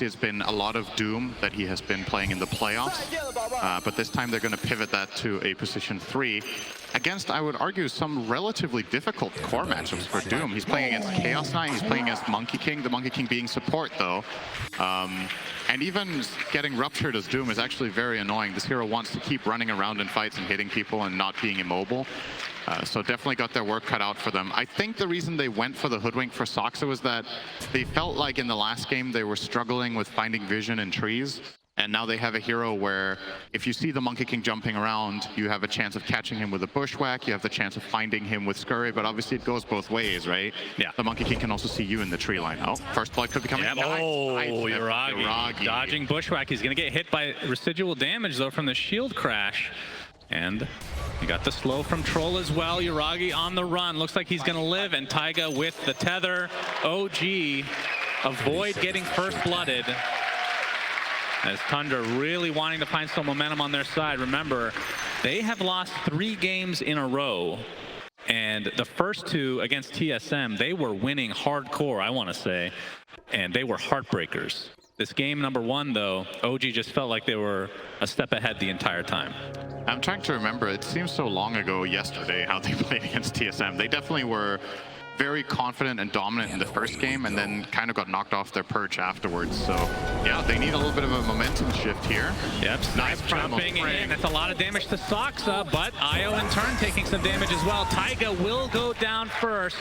obviously it's been a lot of Doom that he has been playing in the playoffs, but this time they're going to pivot that to a position 3 against, I would argue, some relatively difficult core matchups for Doom. He's playing against Chaos Knight, he's playing against Monkey King, the Monkey King being support though. And even getting ruptured as Doom is actually very annoying. This hero wants to keep running around in fights and hitting people and not being immobile. So definitely got their work cut out for them. I think the reason they went for the Hoodwink for Soxa was that they felt like in the last game they were struggling with finding vision in trees. And now they have a hero where if you see the Monkey King jumping around, you have a chance of catching him with a bushwhack, you have the chance of finding him with Scurry, but obviously it goes both ways, right? Yeah. The Monkey King can also see you in the tree line. Oh, first blood could be coming. Yep. Nice. Oh, nice. Yuragi. Dodging bushwhack. He's going to get hit by residual damage, though, from the shield crash. And you got the slow from Troll as well. Yuragi on the run. Looks like he's going to live. And Taiga with the tether. OG avoid getting first blooded. As Tundra really wanting to find some momentum on their side. Remember, they have lost 3 games in a row. And the first 2 against TSM, they were winning hardcore, I want to say. And they were heartbreakers. This game number 1, though, OG just felt like they were a step ahead the entire time. I'm trying to remember. It seems so long ago yesterday how they played against TSM. They definitely were very confident and dominant in the first game and then kind of got knocked off their perch afterwards. So yeah, they need a little bit of a momentum shift here. Yep, nice jumping in. That's a lot of damage to Soxa, but Io in turn taking some damage as well. Taiga will go down first.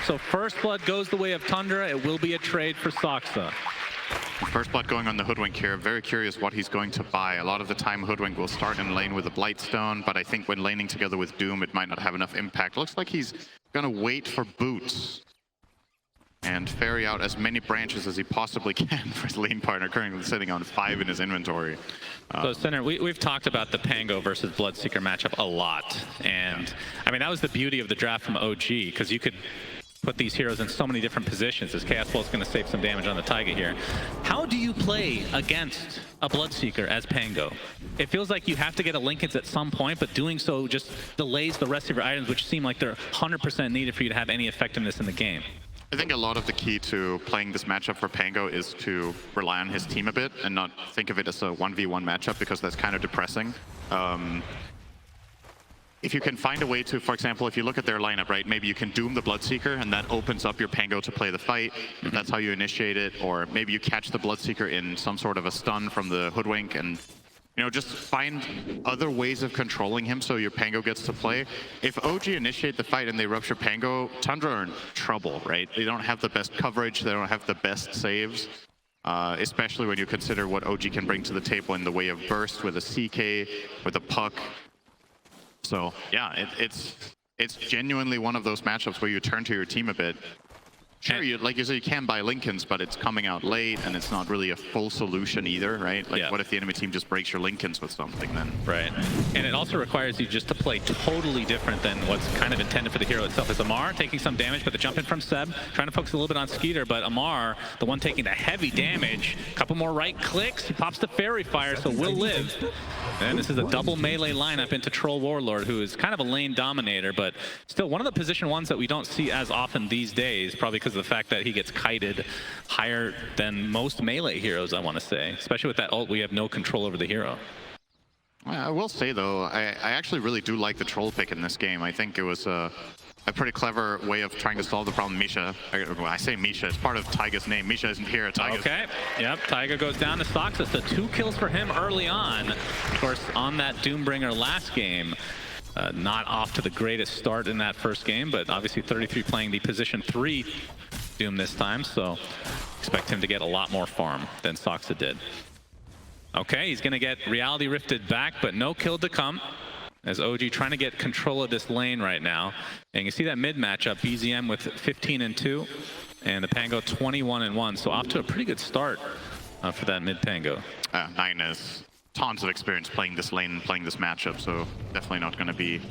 So first blood goes the way of Tundra. It will be a trade for Soxa. First blood going on the Hoodwink here. Very curious what he's going to buy. A lot of the time Hoodwink will start in lane with a Blightstone, but I think when laning together with Doom it might not have enough impact. Looks like he's gonna wait for boots and ferry out as many branches as he possibly can for his lane partner, currently sitting on 5 in his inventory. So Center, we've talked about the Pango versus Bloodseeker matchup a lot, and I mean that was the beauty of the draft from OG, because you could put these heroes in so many different positions, as Chaos Pulse is going to save some damage on the Taiga here. How do you play against a Bloodseeker as Pango? It feels like you have to get a Linkens at some point, but doing so just delays the rest of your items, which seem like they're 100% needed for you to have any effectiveness in the game. I think a lot of the key to playing this matchup for Pango is to rely on his team a bit and not think of it as a 1v1 matchup, because that's kind of depressing. If you can find a way to, for example, if you look at their lineup, right, maybe you can Doom the Bloodseeker and that opens up your Pango to play the fight. That's how you initiate it. Or maybe you catch the Bloodseeker in some sort of a stun from the Hoodwink and, you know, just find other ways of controlling him so your Pango gets to play. If OG initiate the fight and they rupture Pango, Tundra are in trouble, right? They don't have the best coverage, they don't have the best saves. Especially when you consider what OG can bring to the table in the way of burst with a CK, with a puck. So yeah, it's genuinely one of those matchups where you turn to your team a bit. Sure, you, like you said, you can buy Linkens, but it's coming out late, and it's not really a full solution either, right? Like, what if the enemy team just breaks your Linkens with something then? Right. And it also requires you just to play totally different than what's kind of intended for the hero itself. Is Amar taking some damage, but the jump in from Seb, trying to focus a little bit on Skeeter, but Amar, the one taking the heavy damage, a couple more right clicks, he pops the Fairy Fire, so will live. And this is a double melee lineup into Troll Warlord, who is kind of a lane dominator, but still one of the position ones that we don't see as often these days, probably because of the fact that he gets kited higher than most melee heroes, I want to say. Especially with that ult, we have no control over the hero. I will say, though, I actually really do like the Troll pick in this game. I think it was a pretty clever way of trying to solve the problem. Misha, I say Misha, it's part of Taiga's name. Misha isn't here. Taiga's. Okay, yep, Taiga goes down to Soxa. So 2 kills for him early on. Of course, on that Doombringer last game. Not off to the greatest start in that first game, but obviously 33 playing the position 3 Doom this time, so expect him to get a lot more farm than Soxa did. Okay, he's gonna get Reality Rifted back, but no kill to come, as OG trying to get control of this lane right now. And you see that mid matchup, BZM with 15-2, and the Pango 21-1, so off to a pretty good start for that mid Pango. Nine has tons of experience playing this lane and playing this matchup, so definitely not gonna be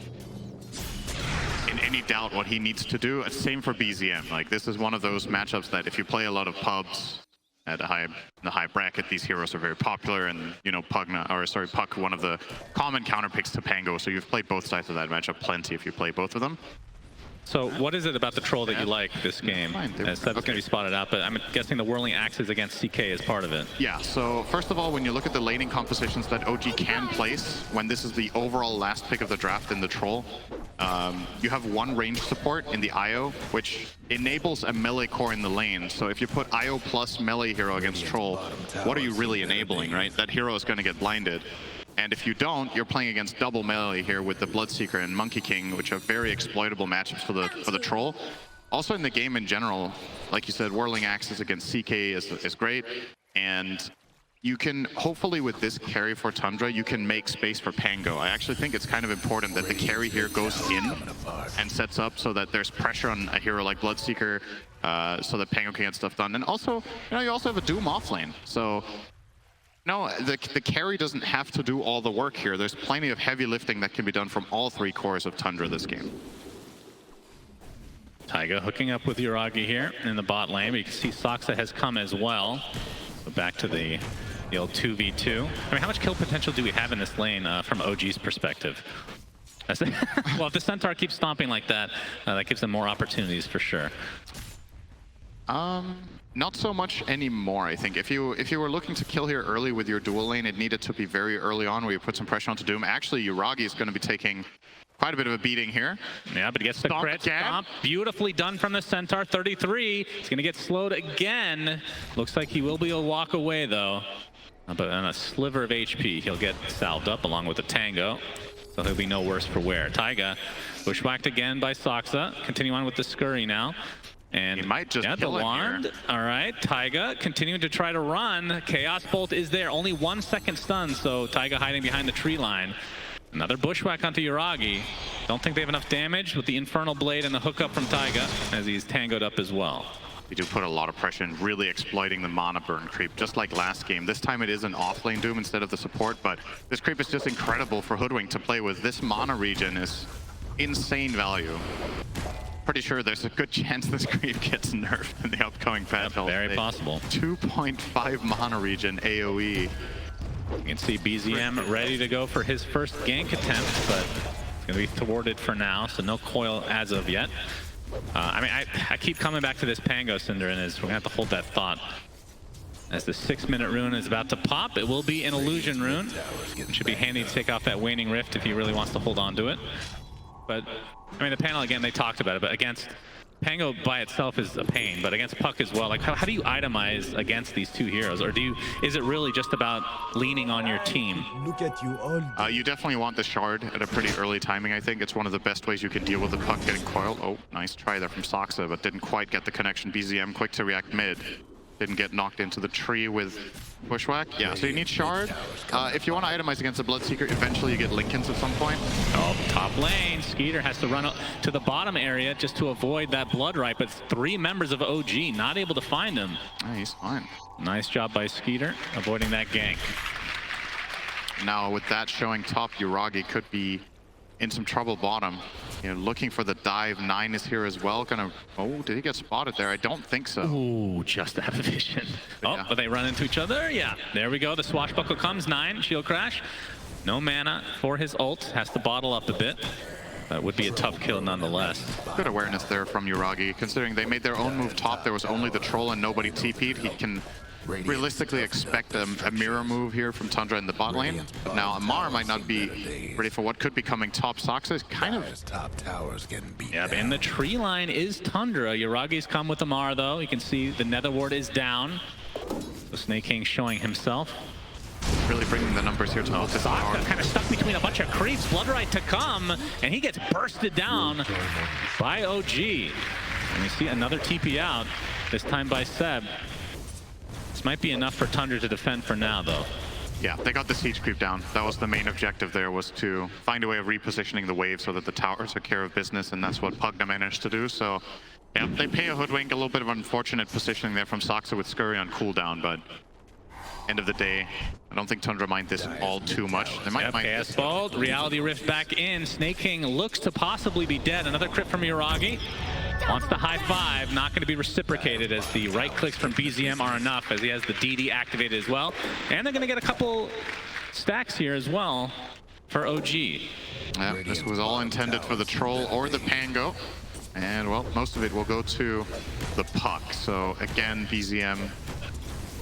in any doubt what he needs to do. Same for BZM. Like, this is one of those matchups that if you play a lot of pubs at the high bracket, these heroes are very popular, and you know, Puck, one of the common counter picks to Pango, so you've played both sides of that matchup plenty if you play both of them. So what is it about the troll that you like this game? Seb's going to be spotted out, but I'm guessing the whirling axes against CK is part of it. Yeah, so first of all, when you look at the laning compositions that OG can place, when this is the overall last pick of the draft in the troll, you have one range support in the IO, which enables a melee core in the lane. So if you put IO plus melee hero against troll, what are you really enabling, right? That hero is going to get blinded. And if you don't, you're playing against double melee here with the Bloodseeker and Monkey King, which are very exploitable matchups for the troll. Also in the game in general, like you said, Whirling Axes against CK is great. And you can, hopefully with this carry for Tundra, you can make space for Pango. I actually think it's kind of important that the carry here goes in and sets up so that there's pressure on a hero like Bloodseeker so that Pango can get stuff done. And also, you also have a Doom offlane. So no, the carry doesn't have to do all the work here. There's plenty of heavy lifting that can be done from all three cores of Tundra this game. Taiga hooking up with Yuragi here in the bot lane, but you can see Saksa has come as well. So back to the old 2v2. I mean, how much kill potential do we have in this lane from OG's perspective? Well, if the Centaur keeps stomping like that, that gives them more opportunities for sure. Not so much anymore, I think. If you were looking to kill here early with your dual lane, it needed to be very early on where you put some pressure onto Doom. Actually, Yuragi is going to be taking quite a bit of a beating here. Yeah, but he gets the crit stomp. Beautifully done from the Centaur. 33. He's going to get slowed again. Looks like he will be able to walk away, though. But on a sliver of HP, he'll get salved up along with the Tango. So he'll be no worse for wear. Taiga bushwhacked again by Saksa. Continue on with the Scurry now. And he might just kill the wand. Here. All right, Taiga continuing to try to run. Chaos Bolt is there. Only 1 second stun, so Taiga hiding behind the tree line. Another bushwhack onto Yuragi. Don't think they have enough damage with the Infernal Blade and the hookup from Taiga as he's tangoed up as well. You do put a lot of pressure in, really exploiting the mana burn creep, just like last game. This time it is an offlane Doom instead of the support, but this creep is just incredible for Hoodwink to play with. This mana regen is insane value. Pretty sure there's a good chance this creep gets nerfed in the upcoming patch. Very possible. 2.5 mana regen AoE. You can see BZM ready to go for his first gank attempt, but it's going to be thwarted for now, so no coil as of yet. I mean, I keep coming back to this Pango, Cinder, and we're going to have to hold that thought. As the 6-minute rune is about to pop, it will be an illusion rune. It should be handy to take off that waning rift if he really wants to hold on to it. But, I mean, the panel, again, they talked about it, but against Pango by itself is a pain, but against Puck as well, like how do you itemize against these two heroes? Or is it really just about leaning on your team? Look at you all. You definitely want the shard at a pretty early timing, I think. It's one of the best ways you can deal with the Puck getting coiled. Oh, nice try there from Saksa, but didn't quite get the connection. BZM quick to react mid. Didn't get knocked into the tree with bushwhack. Yeah, so you need shard. If you want to itemize against a Bloodseeker, eventually you get Lincolns at some point. Oh, top lane. Skeeter has to run up to the bottom area just to avoid that blood right, but 3 members of OG not able to find him. Oh, he's fine. Nice job by Skeeter, avoiding that gank. Now with that showing top, Yuragi could be in some trouble bottom. You know, looking for the dive. 9 is here as well. Oh, did he get spotted there? I don't think so. Ooh, just out of vision. But they run into each other. Yeah, there we go. The swashbuckle comes. 9, shield crash. No mana for his ult. Has to bottle up a bit. That would be a tough kill nonetheless. Good awareness there from Yuragi. Considering they made their own move top, there was only the troll and nobody TP'd. He can realistically expect a mirror move here from Tundra in the bot lane. Now Amar might not be ready for what could be coming top. Saksa is kind of top towers getting beat. Yeah, in the tree line is Tundra. Yuragi's come with Amar though. You can see the Nether Ward is down. So Snake King showing himself. Really bringing the numbers here to hold this Saksa kind of stuck between a bunch of creeps. Bloodright to come, and he gets bursted down by OG. And we see another TP out, this time by Seb. This might be enough for Tundra to defend for now, though. Yeah, they got the siege creep down. That was the main objective there, was to find a way of repositioning the wave so that the towers took care of business, and that's what Pugna managed to do. So, yeah, they pay a Hoodwink. A little bit of unfortunate positioning there from Saksa with Scurry on cooldown, but end of the day, I don't think Tundra mind this all too much. They might mind this. Bolt, Reality Rift back in. Snake King looks to possibly be dead. Another crit from Yuragi. Wants the high five, not going to be reciprocated as the right clicks from BZM are enough, as he has the DD activated as well. And they're going to get a couple stacks here as well for OG. Yeah, this was all intended for the troll or the Pango. And well, most of it will go to the puck. So again, BZM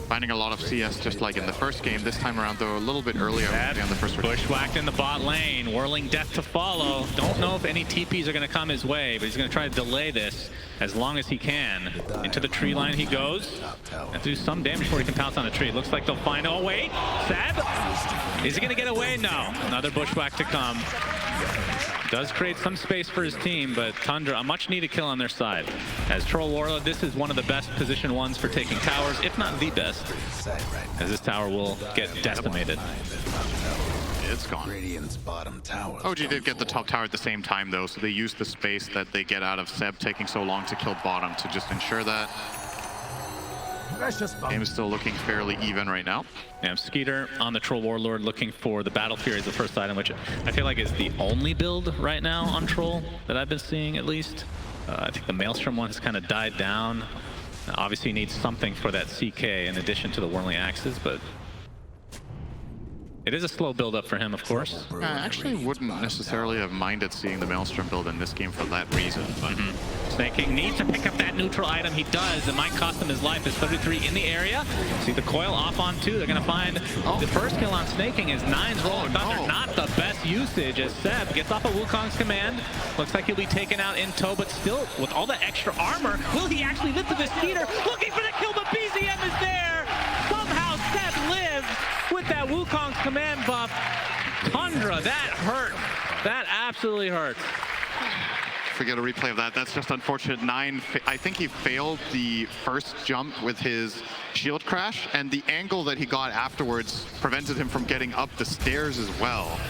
finding a lot of CS just like in the first game. This time around, though, a little bit earlier on the first bushwhacked in the bot lane, whirling death to follow. Don't know if any TPs are going to come his way, but he's going to try to delay this as long as he can. Into the tree line he goes. And do some damage before he can pounce on a tree. Looks like they'll find... Oh, wait! Seb? Is he going to get away? No. Another bushwhack to come. Does create some space for his team, but Tundra, a much-needed kill on their side. As Troll Warlord, this is one of the best position ones for taking towers, if not the best, as this tower will get decimated. It's gone. OG did get the top tower at the same time, though, so they used the space that they get out of Seb taking so long to kill bottom to just ensure that. Game is still looking fairly even right now. Yeah, Skeeter on the Troll Warlord looking for the Battle Fury as the first item, which I feel like is the only build right now on Troll that I've been seeing, at least. I think the Maelstrom one has kind of died down. Obviously you need something for that CK in addition to the Whirling Axes, but it is a slow build up for him, of course. I actually wouldn't necessarily have minded seeing the Maelstrom build in this game for that reason. But Snaking needs to pick up that neutral item. He does. It might cost him his life. There's 33 in the area. See the coil off on 2. They're going to find the first kill on Snaking is 9's Rolling Thunder. Not the best usage as Seb gets off of Wukong's command. Looks like he'll be taken out in tow, but still with all the extra armor, will he actually live to the Skeeter? Looking for the kill, but BZM is there. Somehow Seb lives with that Wukong's command buff. Tundra, that hurt. That absolutely hurt. Forget a replay of that. That's just unfortunate. 9, I think he failed the first jump with his shield crash, and the angle that he got afterwards prevented him from getting up the stairs as well.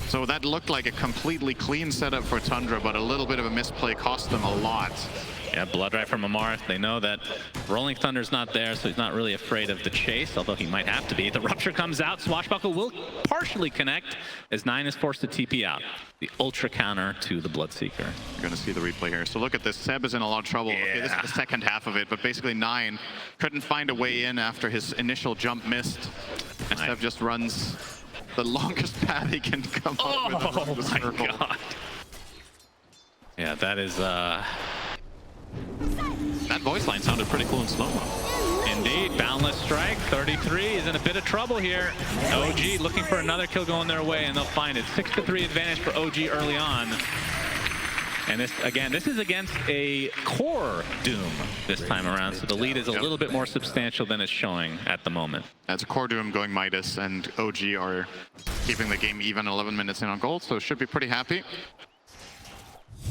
So that looked like a completely clean setup for Tundra, but a little bit of a misplay cost them a lot. Yeah, blood right from Amar. They know that Rolling Thunder's not there, so he's not really afraid of the chase, although he might have to be. The Rupture comes out. Swashbuckle will partially connect as 9 is forced to TP out. The ultra counter to the Bloodseeker. You're going to see the replay here. So look at this. Seb is in a lot of trouble. Yeah. Okay, this is the second half of it, but basically 9 couldn't find a way in after his initial jump missed. And Seb just runs the longest path he can come up with. Oh my god. Yeah, that is... That voice line sounded pretty cool in slow-mo. Indeed, Boundless Strike, 33 is in a bit of trouble here. OG looking for another kill going their way, and they'll find it. 6-3 advantage for OG early on. And this, again, this is against a core Doom this time around, so the lead is a little bit more substantial than it's showing at the moment. That's a core Doom going Midas, and OG are keeping the game even 11 minutes in on gold, so should be pretty happy.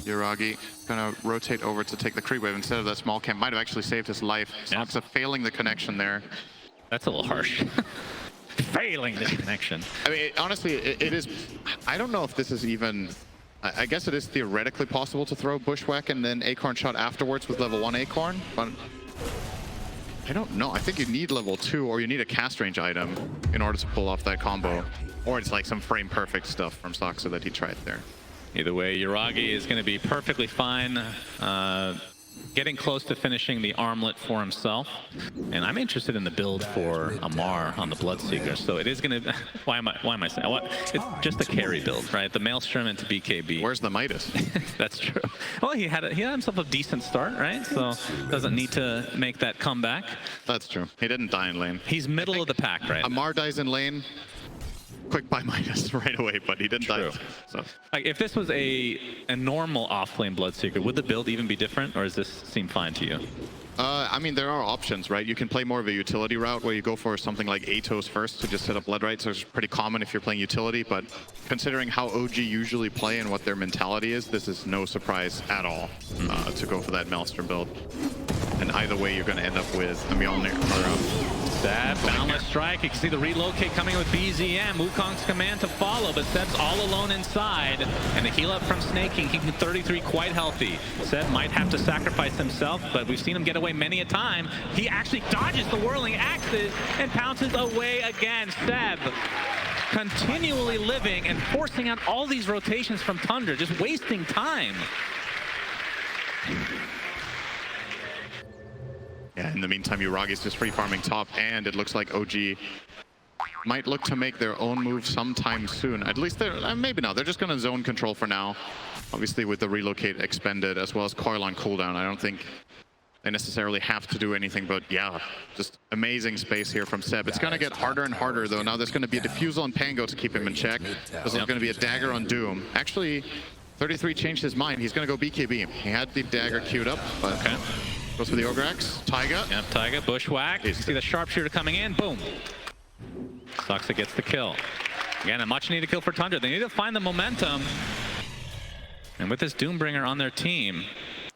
Yuragi gonna rotate over to take the creep wave instead of that small camp. Might have actually saved his life. Soxa failing the connection there. That's a little harsh. Failing the connection. I mean, honestly, it is... I don't know if this is even... I guess it is theoretically possible to throw Bushwhack and then Acorn Shot afterwards with level 1 Acorn, but... I don't know. I think you need level 2 or you need a cast range item in order to pull off that combo. Or it's like some frame perfect stuff from Soxa that he tried there. Either way, Yuragi is going to be perfectly fine, getting close to finishing the armlet for himself. And I'm interested in the build for Amar on the Bloodseeker. So it is going to... Why am I saying... What? It's just a carry build, right? The Maelstrom into BKB. Where's the Midas? That's true. Well, he had himself a decent start, right? So doesn't need to make that comeback. That's true. He didn't die in lane. He's middle of the pack, right? Amar dies in lane. Quick buy Midas right away, but he didn't die. So. Like, if this was a normal off-lane Bloodseeker, would the build even be different, or does this seem fine to you? I mean, there are options, right? You can play more of a utility route where you go for something like Atos first to just set up Blood Rights, which is pretty common if you're playing utility, but considering how OG usually play and what their mentality is, this is no surprise at all to go for that Maelstrom build. And either way, you're going to end up with a Mjolnir or That Boundless Strike, you can see the relocate coming with BZM. Wukong's command to follow, but Seb's all alone inside. And the heal up from Snaking, keeping 33 quite healthy. Seb might have to sacrifice himself, but we've seen him get away many a time. He actually dodges the whirling axes and pounces away again. Seb continually living and forcing out all these rotations from Tundra, just wasting time. Yeah, in the meantime, Yuragi's just free farming top, and it looks like OG might look to make their own move sometime soon. At least they're, maybe not. They're just going to zone control for now. Obviously with the relocate expended as well as coil on cooldown, I don't think they necessarily have to do anything, but yeah, just amazing space here from Seb. It's going to get harder and harder though. Now there's going to be a defusal on Pango to keep him in check. There's going to be a dagger on Doom. Actually, 33 changed his mind. He's going to go BKB. He had the dagger queued up, but goes for the Ograx. Taiga. Yep, Taiga, bushwhack. You see the sharpshooter coming in, boom. Soxa gets the kill. Again, a much needed kill for Tundra. They need to find the momentum. And with this Doombringer on their team,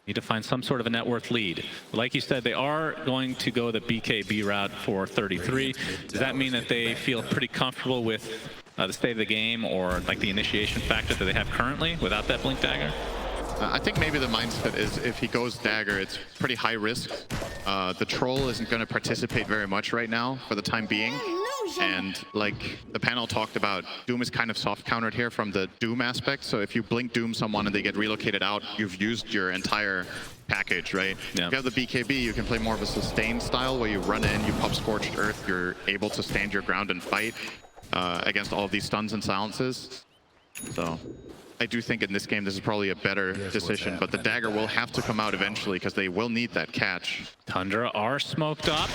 need to find some sort of a net worth lead. Like you said, they are going to go the BKB route for 33. Does that mean that they feel pretty comfortable with the state of the game or like the initiation factor that they have currently without that Blink Dagger? I think maybe the mindset is if he goes dagger, it's pretty high risk. The troll isn't going to participate very much right now for the time being. And like the panel talked about, Doom is kind of soft countered here from the Doom aspect. So if you blink Doom someone and they get relocated out, you've used your entire package, right? Yeah. If you have the BKB, you can play more of a sustained style where you run in, you pop Scorched Earth, you're able to stand your ground and fight against all of these stuns and silences. So I do think in this game this is probably a better decision, but the dagger will have to come out eventually because they will need that catch. Tundra are smoked up.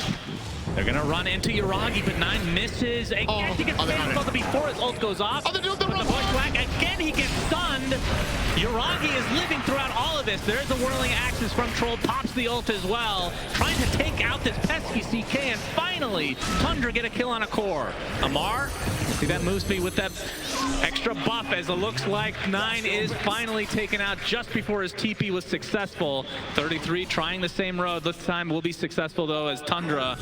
They're gonna run into Yuragi, but 9 misses. Again, he gets failed before his ult goes off. The bushwhack, again he gets stunned. Yuragi is living throughout all of this. There's the whirling axes from Troll, pops the ult as well. Trying to take out this pesky CK, and finally, Tundra get a kill on a core. Amar, see that move speed with that extra buff as it looks like 9 is finally taken out just before his TP was successful. 33 trying the same road. This time will be successful though as Tundra.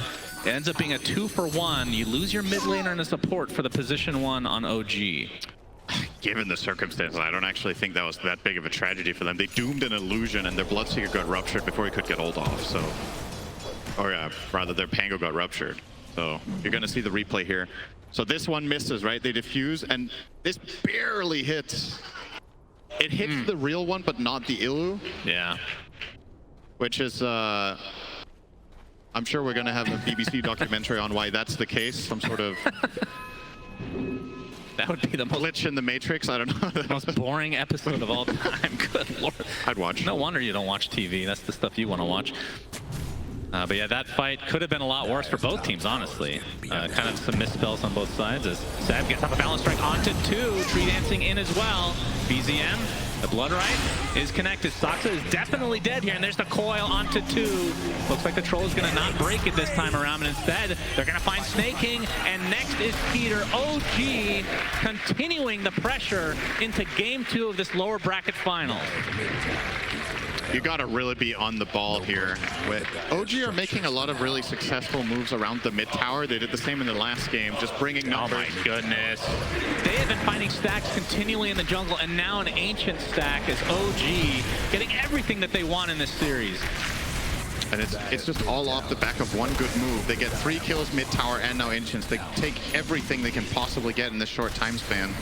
It ends up being a 2-for-1. You lose your mid laner and a support for the position 1 on OG. Given the circumstances, I don't actually think that was that big of a tragedy for them. They doomed an illusion and their Bloodseeker got ruptured before he could get ult off, so... Or yeah, rather their Pango got ruptured. So you're gonna see the replay here. So this one misses, right? They defuse and this barely hits. It hits the real one, but not the Illu. Yeah. Which is, I'm sure we're gonna have a BBC documentary on why that's the case. Some sort of that would be the most glitch in the Matrix. I don't know. The most boring episode of all time. Good lord. I'd watch. No wonder you don't watch TV. That's the stuff you want to watch. But yeah, that fight could have been a lot worse for both teams, honestly. Kind of some misspells on both sides as Sab gets up a balance strike onto 2. Tree dancing in as well. BZM, the Blood Right is connected. Soxa is definitely dead here, and there's the coil onto 2. Looks like the troll is going to not break it this time around, and instead they're going to find Snake King, and next is Peter. OG continuing the pressure into game 2 of this lower bracket final. You gotta really be on the ball here. OG are making a lot of really successful moves around the mid tower. They did the same in the last game, just bringing numbers. Oh my goodness. They have been finding stacks continually in the jungle, and now an ancient stack is OG getting everything that they want in this series. And it's just all off the back of one good move. They get 3 kills mid tower and now ancients. They take everything they can possibly get in this short time span.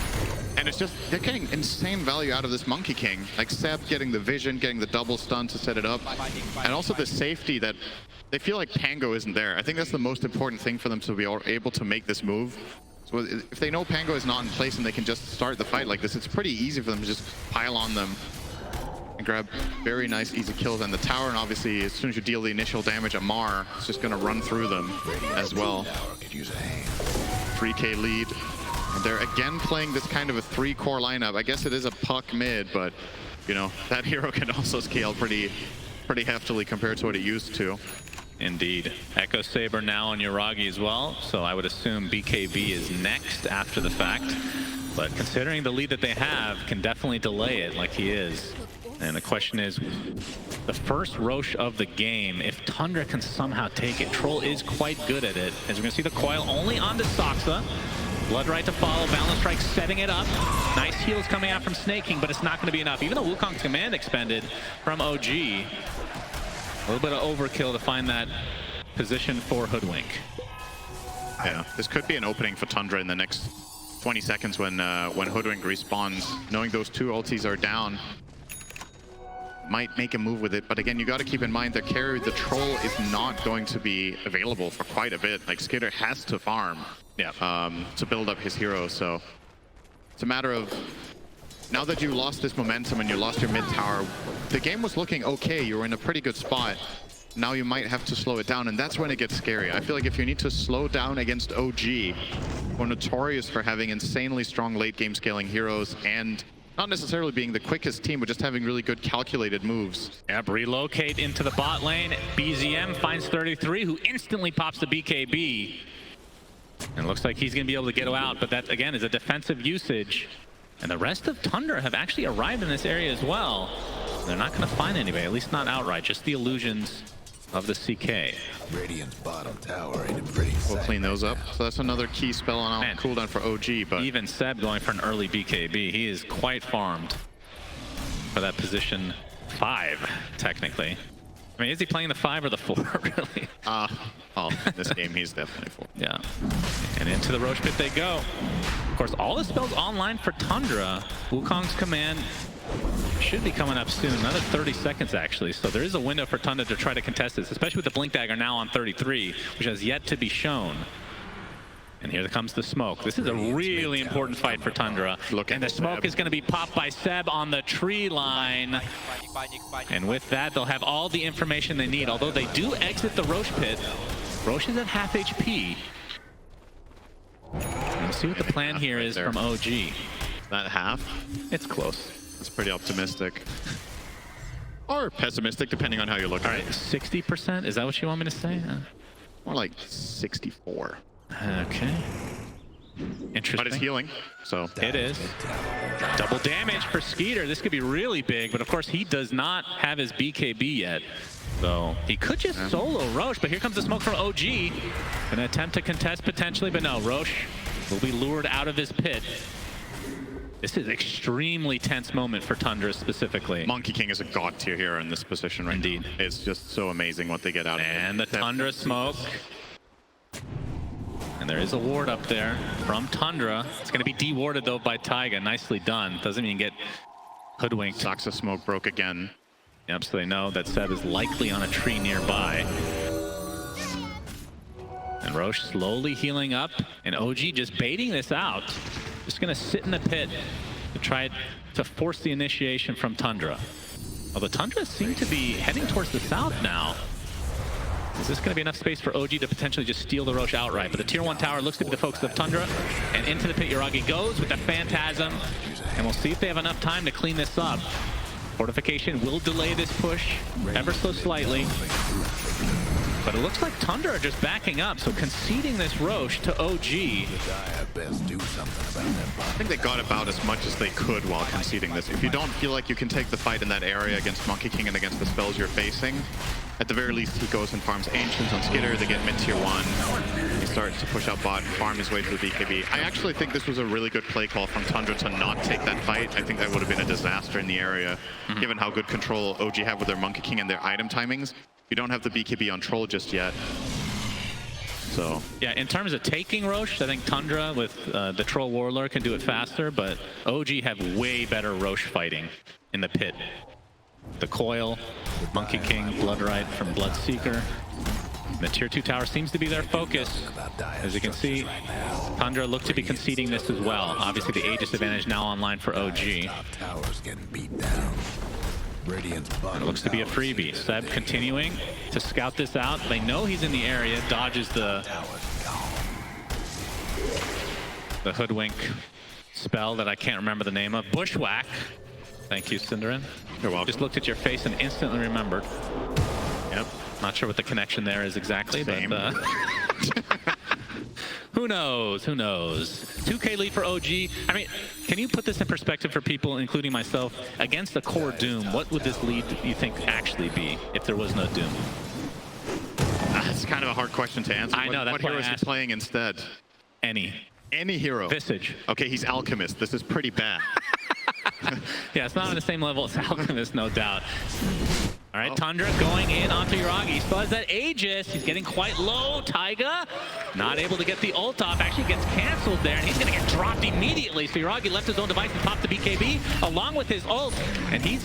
And it's just, they're getting insane value out of this Monkey King. Like Seb getting the vision, getting the double stun to set it up. And also the safety that they feel like Pango isn't there. I think that's the most important thing for them to be able to make this move. So if they know Pango is not in place and they can just start the fight like this, it's pretty easy for them to just pile on them and grab very nice, easy kills on the tower. And obviously, as soon as you deal the initial damage, Amar is just going to run through them as well. 3K lead. And they're again playing this kind of a 3-core lineup. I guess it is a puck mid, but you know, that hero can also scale pretty heftily compared to what it used to. Indeed. Echo Saber now on Yuragi as well, so I would assume BKB is next after the fact. But considering the lead that they have, can definitely delay it like he is. And the question is, the first Roche of the game, if Tundra can somehow take it, Troll is quite good at it. As we're going to see the coil only onto Soxa. Blood Right to follow, Balance Strike setting it up. Nice heals coming out from Snake King, but it's not going to be enough. Even though Wukong's command expended from OG, a little bit of overkill to find that position for Hoodwink. Yeah, this could be an opening for Tundra in the next 20 seconds when Hoodwink respawns. Knowing those 2 ultis are down, might make a move with it. But again, you got to keep in mind that carry the troll is not going to be available for quite a bit. Like Skitter has to farm to build up his hero. So it's a matter of, now that you lost this momentum and you lost your mid tower, the game was looking okay. You were in a pretty good spot. Now you might have to slow it down, and that's when it gets scary. I feel like if you need to slow down against OG, who are notorious for having insanely strong late game scaling heroes and not necessarily being the quickest team, but just having really good calculated moves. Yep, relocate into the bot lane. BZM finds 33, who instantly pops the BKB. And it looks like he's going to be able to get out, but that, again, is a defensive usage. And the rest of Tundra have actually arrived in this area as well. They're not going to find anybody, at least not outright, just the illusions of the CK. Radiant's bottom tower ain't a pretty We'll clean those up. So that's another key spell on cooldown for OG. But even Seb going for an early BKB. He is quite farmed for that position 5, technically. I mean, is he playing the 5 or the 4, really? Well, in this game, he's definitely 4. Yeah. And into the Roche pit they go. Of course, all the spells online for Tundra. Wukong's command should be coming up soon. Another 30 seconds, actually. So there is a window for Tundra to try to contest this, especially with the Blink Dagger now on 33, which has yet to be shown. And here comes the smoke. This is a really important fight for Tundra. And the smoke is going to be popped by Seb on the tree line. And with that, they'll have all the information they need. Although they do exit the Roche pit. Roche is at half HP. Let's see what the plan here is from OG. That half? It's close. It's pretty optimistic. Or pessimistic, depending on how you look at it. 60%? Is that what you want me to say? More like 64. Okay. Interesting. But it's healing, so. It is. Double damage for Skeeter. This could be really big, but of course he does not have his BKB yet. So he could just solo Roche, but here comes the smoke from OG. Gonna attempt to contest potentially, but no, Roche will be lured out of his pit. This is an extremely tense moment for Tundra specifically. Monkey King is a god tier hero in this position right Indeed. now. It's just so amazing what they get out of it. And the Tundra smoke. And there is a ward up there from Tundra. It's going to be de-warded though by Taiga. Nicely done. Doesn't even get hoodwinked. Soxa smoke broke again. Yep, so they know that Seb is likely on a tree nearby. And Roche slowly healing up. And OG just baiting this out. Just going to sit in the pit to try to force the initiation from Tundra. Although Tundra seem to be heading towards the south now. Is this going to be enough space for OG to potentially just steal the Roche outright? But the tier 1 tower looks to be the focus of Tundra. And into the pit Yuragi goes with the Phantasm. And we'll see if they have enough time to clean this up. Fortification will delay this push ever so slightly. But it looks like Tundra are just backing up, so conceding this Roche to OG. I think they got about as much as they could while conceding this. If you don't feel like you can take the fight in that area against Monkey King and against the spells you're facing, at the very least he goes and farms Ancients on Skitter, they get mid tier 1. He starts to push out bot and farm his way to the BKB. I actually think this was a really good play call from Tundra to not take that fight. I think that would have been a disaster in the area, given how good control OG have with their Monkey King and their item timings. You don't have the BKB on Troll just yet. So yeah, in terms of taking Roche, I think Tundra with the Troll Warlord can do it faster, but OG have way better Roche fighting in the pit. The Coil, Monkey King, Bloodright from Bloodseeker. The tier 2 tower seems to be their focus. As you can see, Tundra look to be conceding this as well. Obviously the Aegis advantage now online for OG. And it looks to be a freebie. Seb continuing to scout this out. They know he's in the area, dodges the hoodwink spell that I can't remember the name of. Bushwhack. Thank you, Cinderin. You're welcome. Just looked at your face and instantly remembered. Yep. Not sure what the connection there is exactly, Same. but who knows? Who knows? 2K lead for OG. I mean, can you put this in perspective for people, including myself, against the core Doom? What would this lead, you think, actually be if there was no Doom? That's kind of a hard question to answer. I know, that's what why hero I is he asked. playing instead? Any hero. Visage. Okay, he's Alchemist. This is pretty bad. Yeah, it's not on the same level as Alchemist, no doubt. All right, Tundra going in onto Yuragi. Still has that Aegis. He's getting quite low. Taiga not able to get the ult off. Actually gets canceled there, and he's going to get dropped immediately. So Yuragi left his own device and popped the BKB along with his ult. And he's,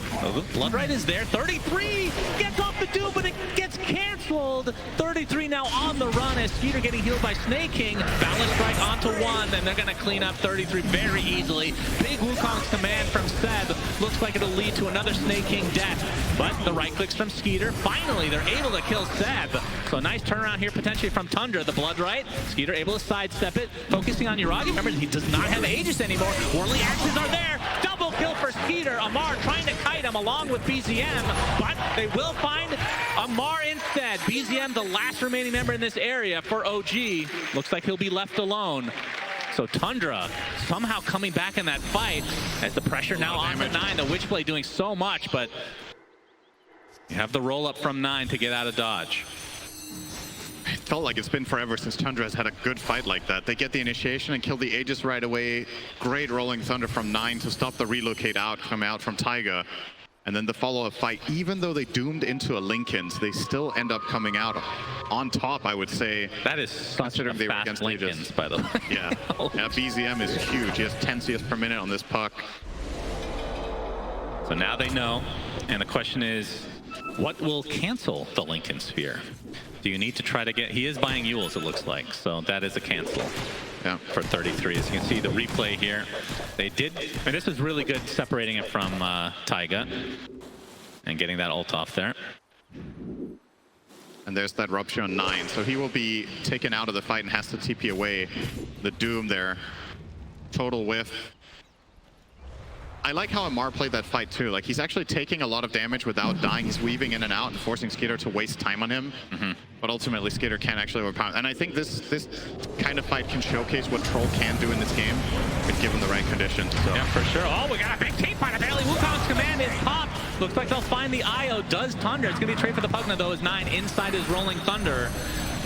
Bloodright is there. 33 gets off the Doom, but it gets canceled. 33 now on the run as Skeeter getting healed by Snake King. Balance strike onto 1, and they're going to clean up 33 very easily. Big Wukong's command from Seb. Looks like it'll lead to another Snake King death, but the right clicks from Skeeter. Finally, they're able to kill Seb. So a nice turnaround here potentially from Tundra. The Bloodright. Skeeter able to sidestep it, focusing on Yuragi. Remember, he does not have Aegis anymore. Whirly axes are there. Double kill for Skeeter. Amar trying to kite him along with BZM, but they will find Amar instead. BZM, the last remaining member in this area for OG. Looks like he'll be left alone. So Tundra somehow coming back in that fight as the pressure now on to 9. The Witchblade doing so much, but you have the roll up from 9 to get out of dodge. It felt like it's been forever since Tundra has had a good fight like that. They get the initiation and kill the Aegis right away. Great rolling thunder from 9 to stop the relocate out from Taiga. And then the follow-up fight, even though they doomed into a Linken's, they still end up coming out on top, I would say. That is such a fast Linken's, by the way. Yeah. Yeah, BZM is huge. He has 10 CS per minute on this puck. So now they know, and the question is, what will cancel the Linken Sphere? Do you need to try to get... He is buying Yules, it looks like, so that is a cancel. Yeah, for 33. As you can see, the replay here. They did... And this is really good separating it from Taiga and getting that ult off there. And there's that Rupture on 9, so he will be taken out of the fight and has to TP away. The Doom there. Total whiff. I like how Amar played that fight too. Like, he's actually taking a lot of damage without dying. He's weaving in and out and forcing Skeeter to waste time on him. But ultimately, Skeeter can actually overpower. And I think this kind of fight can showcase what Troll can do in this game if given the right conditions. So. Yeah, for sure. Oh, we got a big team fight. Apparently, Wukong's command is popped. Looks like they'll find the IO. Does Tundra. It's going to be a trade for the Pugna, though, as 9 inside his Rolling Thunder.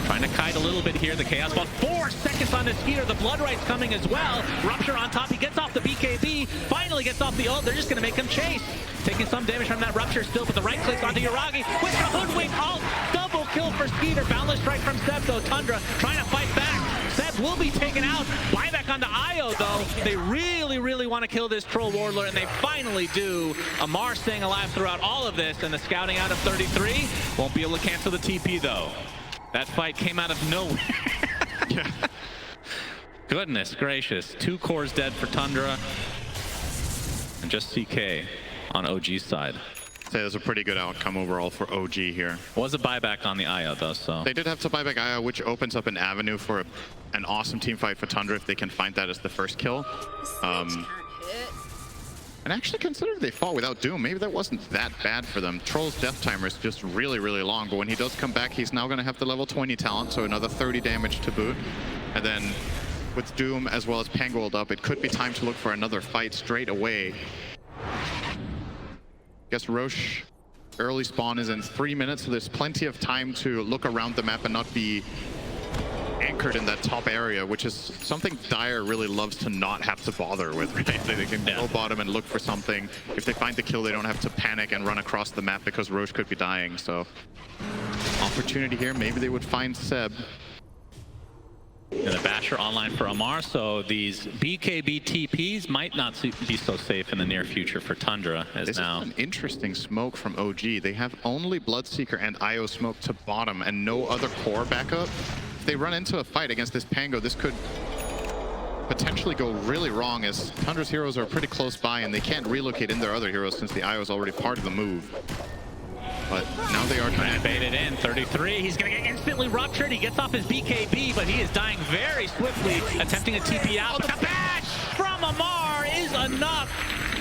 Trying to kite a little bit here. The Chaos Ball. 4 seconds on the Skeeter. The Bloodright's coming as well. Rupture on top. He gets off the BKB. Finally gets off the ult. They're just going to make him chase. Taking some damage from that Rupture still, but the right clicks onto Yuragi with the hoodwink ult. Double kill for Skeeter. Boundless strike from Seb, though. Tundra trying to fight back. Seb will be taken out. Buyback onto IO, though. They really, really want to kill this Troll Warlord, and they finally do. Amar staying alive throughout all of this, and the scouting out of 33 won't be able to cancel the TP, though. That fight came out of nowhere. Yeah. Goodness gracious. 2 cores dead for Tundra. And just CK on OG's side. I'd say that's a pretty good outcome overall for OG here. Was a buyback on the IO, though, so... They did have to buy back IO, which opens up an avenue for an awesome team fight for Tundra if they can find that as the first kill. And actually, considering they fought without Doom, maybe that wasn't that bad for them. Troll's death timer is just really, really long, but when he does come back, he's now going to have the level 20 talent, so another 30 damage to boot. And then with Doom as well as Pangold up, it could be time to look for another fight straight away. I guess Roche early spawn is in 3 minutes, so there's plenty of time to look around the map and not be anchored in that top area, which is something Dire really loves to not have to bother with, right? They can go bottom and look for something. If they find the kill, they don't have to panic and run across the map because Roche could be dying, so... Opportunity here, maybe they would find Seb. And the Basher online for Amar, so these BKB TPs might not be so safe in the near future for Tundra, as this now... This is an interesting smoke from OG. They have only Bloodseeker and IO smoke to bottom and no other core backup. If they run into a fight against this Pango, this could potentially go really wrong, as Tundra's heroes are pretty close by and they can't relocate in their other heroes since the IO is already part of the move. But now they are trying to bait it in. 33, he's going to get instantly ruptured. He gets off his BKB, but he is dying very swiftly, attempting to TP out. But the bash from Amar is enough.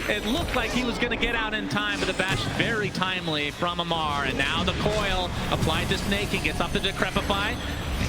It looked like he was going to get out in time, but the bash very timely from Amar. And now the coil applied to Snake. He gets off the Decrepify.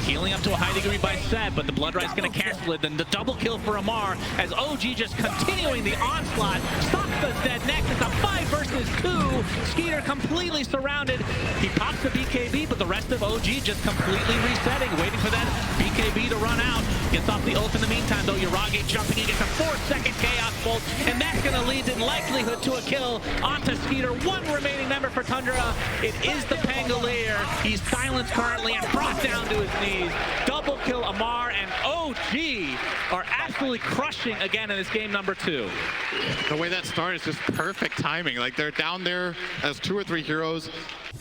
Healing up to a high degree by Seb, but the Bloodright's going to cancel it. Then the double kill for Amar as OG just continuing the onslaught. Stops the dead up next. It's a 5 versus 2. Skeeter completely surrounded. He pops the BKB, but the rest of OG just completely resetting, waiting for that BKB to run out. Gets off the ult in the meantime, though. Yuragi jumping in, gets a 4-second Chaos Bolt, and that's going to lead in likelihood to a kill onto Skeeter. One remaining member for Tundra. It is the Pangolier. He's silenced currently and brought down to his knees. Double kill Amar, and OG are absolutely crushing again in this game number 2. The way that started is just perfect timing. Like, they're down there as 2 or 3 heroes.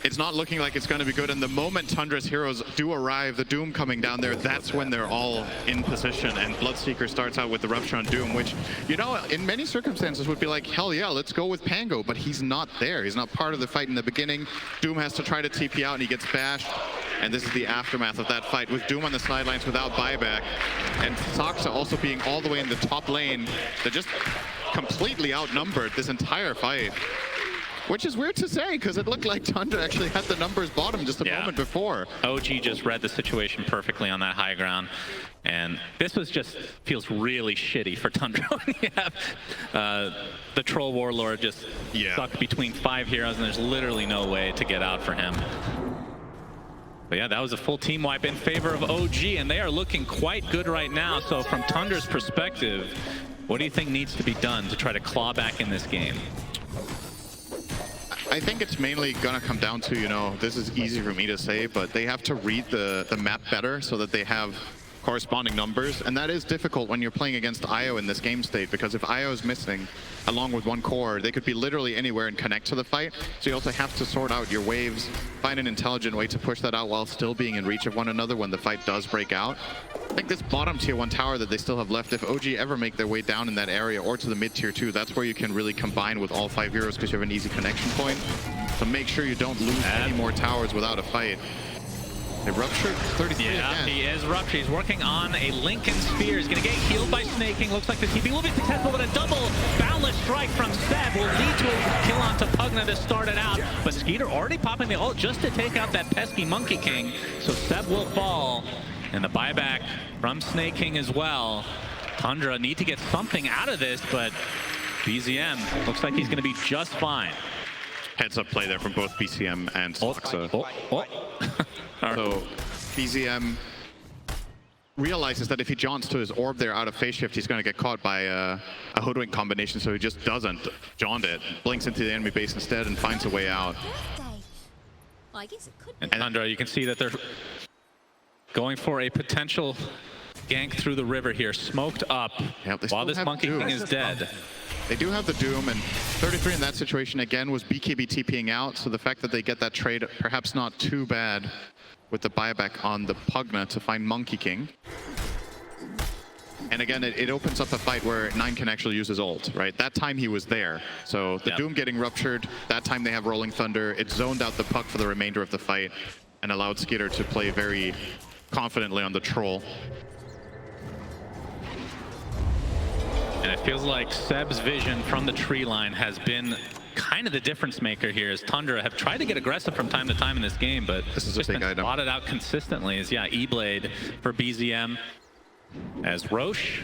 It's not looking like it's going to be good. And the moment Tundra's heroes do arrive, the Doom coming down there, that's when they're all in position. And Bloodseeker starts out with the Rupture on Doom, which, you know, in many circumstances would be like, hell yeah, let's go with Pango. But he's not there. He's not part of the fight in the beginning. Doom has to try to TP out, and he gets bashed. And this is the aftermath of that fight, with Doom on the sidelines without buyback. And Saksa also being all the way in the top lane. They're just completely outnumbered this entire fight. Which is weird to say, because it looked like Tundra actually had the numbers bottom just a moment before. OG just read the situation perfectly on that high ground. And this was just, feels really shitty for Tundra when you have the Troll Warlord just stuck between 5 heroes, and there's literally no way to get out for him. But yeah, that was a full team wipe in favor of OG, and they are looking quite good right now. So from Tundra's perspective, what do you think needs to be done to try to claw back in this game? I think it's mainly gonna come down to, you know, this is easy for me to say, but they have to read the map better so that they have corresponding numbers, and that is difficult when you're playing against IO in this game state, because if IO is missing along with one core, they could be literally anywhere and connect to the fight. So you also have to sort out your waves, find an intelligent way to push that out while still being in reach of one another when the fight does break out. I think this bottom tier 1 tower that they still have left, if OG ever make their way down in that area or to the mid tier 2, that's where you can really combine with all 5 heroes, because you have an easy connection point. So make sure you don't lose any more towers without a fight. They ruptured 33 again. He is ruptured. He's working on a Lincoln Sphere. He's going to get healed by Snaking. Looks like the TP will be successful, but a double boundless strike from Seb will lead to a kill onto Pugna to start it out. But Skeeter already popping the ult just to take out that pesky Monkey King. So Seb will fall. And the buyback from Snaking as well. Tundra need to get something out of this, but BZM looks like he's going to be just fine. Heads up play there from both BCM and Saksa. So BZM realizes that if he jaunts to his orb there out of phase shift, he's going to get caught by a hoodwink combination, so he just doesn't jaunt it. Blinks into the enemy base instead and finds a way out. And Tundra, you can see that they're going for a potential gank through the river here, smoked up, while this Monkey King is dead. They do have the Doom, and 33 in that situation again was BKB TPing out, so the fact that they get that trade, perhaps not too bad with the buyback on the Pugna to find Monkey King. And again, it opens up a fight where 9 can actually use his ult, right? That time he was there. So the Doom getting ruptured, that time they have Rolling Thunder. It zoned out the Puck for the remainder of the fight and allowed Skeeter to play very confidently on the Troll. And it feels like Seb's vision from the tree line has been kind of the difference maker here, as Tundra have tried to get aggressive from time to time in this game, but this is just been spotted out consistently as, E-Blade for BZM. As Roche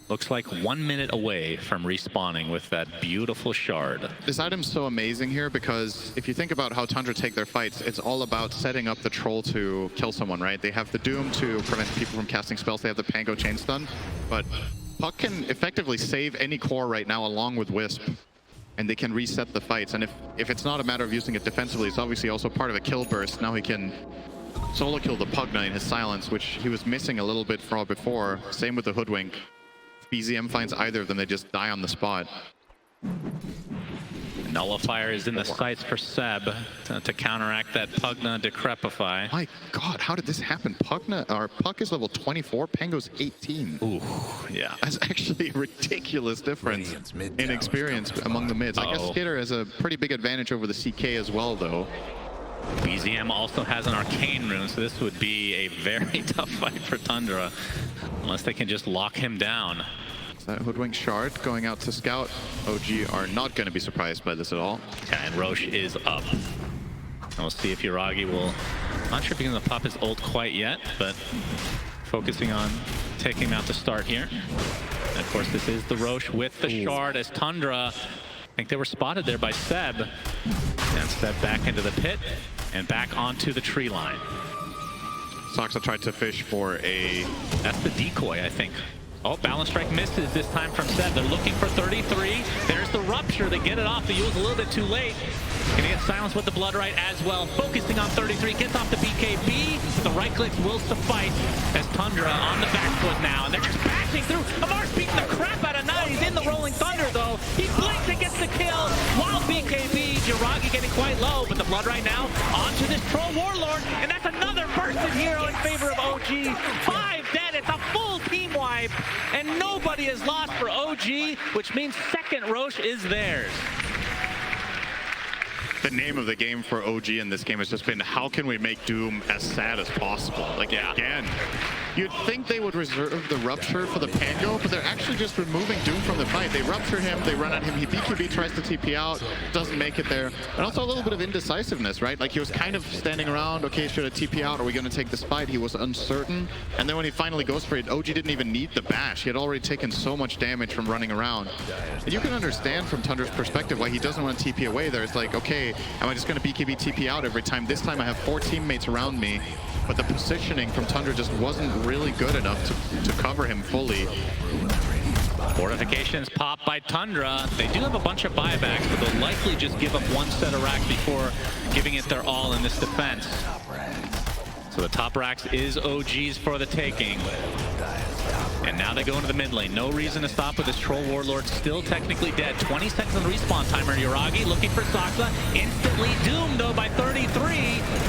looks like 1 minute away from respawning with that beautiful shard. This item's so amazing here because if you think about how Tundra take their fights, it's all about setting up the Troll to kill someone, right? They have the Doom to prevent people from casting spells. They have the Pango Chain Stun, but Puck can effectively save any core right now along with Wisp, and they can reset the fights. And if it's not a matter of using it defensively, it's obviously also part of a kill burst. Now he can solo kill the Pugna in his silence, which he was missing a little bit from before. Same with the Hoodwink. If BZM finds either of them, they just die on the spot. Nullifier is in the sights for Seb to counteract that Pugna Decrepify. My God, how did this happen? Puck is level 24, Pango's 18. Ooh, yeah. That's actually a ridiculous difference in experience among the mids. I guess Skeeter has a pretty big advantage over the CK as well, though. BZM also has an Arcane Rune, so this would be a very tough fight for Tundra, unless they can just lock him down. That Hoodwink Shard going out to scout. OG are not going to be surprised by this at all. Yeah, and Roche is up. And we'll see if Yuragi will... Not sure if he's going to pop his ult quite yet, but focusing on taking him out to start here. And of course, this is the Roche with the Shard as Tundra think they were spotted there by Seb. And Seb back into the pit and back onto the tree line. Soxa tried to fish for a... That's the decoy, I think. Oh, balance strike misses this time from Seb. They're looking for 33. There's the rupture. They get it off. The Yule's a little bit too late. Gonna get silenced with the blood right as well. Focusing on 33. Gets off the BKB. But the right clicks will suffice as Tundra on the back foot now. And they're just bashing through. Amar's beating the crap out of Nine. He's in the Rolling Thunder though. He blinks and gets the kill. While BKB, Jiragi getting quite low. But the blood right now onto this Troll Warlord. And that's another bursted hero in favor of OG. 5 dead. It's a full team wipe. And nobody is lost for OG, which means second Roche is theirs. The name of the game for OG in this game has just been, how can we make Doom as sad as possible? Like, again, you'd think they would reserve the rupture for the Pango, but they're actually just removing Doom from the fight. They rupture him, they run at him, he BKB tries to TP out, doesn't make it there. And also a little bit of indecisiveness, right? Like, he was kind of standing around, okay, should I TP out? Are we going to take this fight? He was uncertain. And then when he finally goes for it, OG didn't even need the bash. He had already taken so much damage from running around. And you can understand from Tundra's perspective why he doesn't want to TP away there. It's like, okay, am I just going to BKB TP out every time? This time I have 4 teammates around me, but the positioning from Tundra just wasn't really good enough to cover him fully. Fortifications popped by Tundra. They do have a bunch of buybacks, but they'll likely just give up one set of racks before giving it their all in this defense. So the top racks is OG's for the taking. And now they go into the mid lane. No reason to stop with this Troll Warlord still technically dead. 20 seconds on the respawn timer. Yuragi looking for Soxa. Instantly doomed though by 33.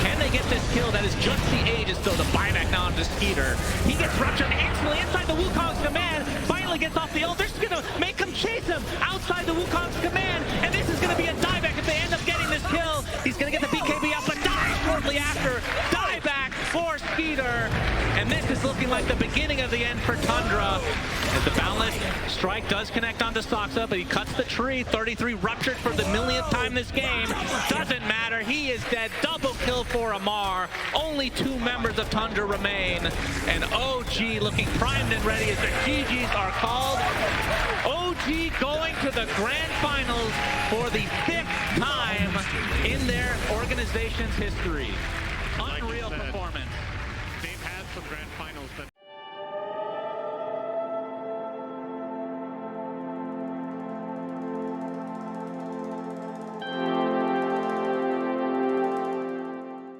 Can they get this kill? That is just the Aegis though. The buyback now onto Skeeter. He gets ruptured instantly inside the Wukong's command. Finally gets off the ult. They're just gonna make him chase him outside the Wukong's command. And this is gonna be a dieback if they end up getting this kill. He's gonna get the BKB up, but dies shortly after. Dieback for Skeeter. And this is looking like the beginning of the end for Tundra. As the boundless strike does connect onto Soxa, but he cuts the tree. 33 ruptured for the millionth time this game. Doesn't matter. He is dead. Double kill for Amar. Only 2 members of Tundra remain. And OG looking primed and ready as the GGs are called. OG going to the grand finals for the 5th time in their organization's history. Unreal performance. They've had some grand finals that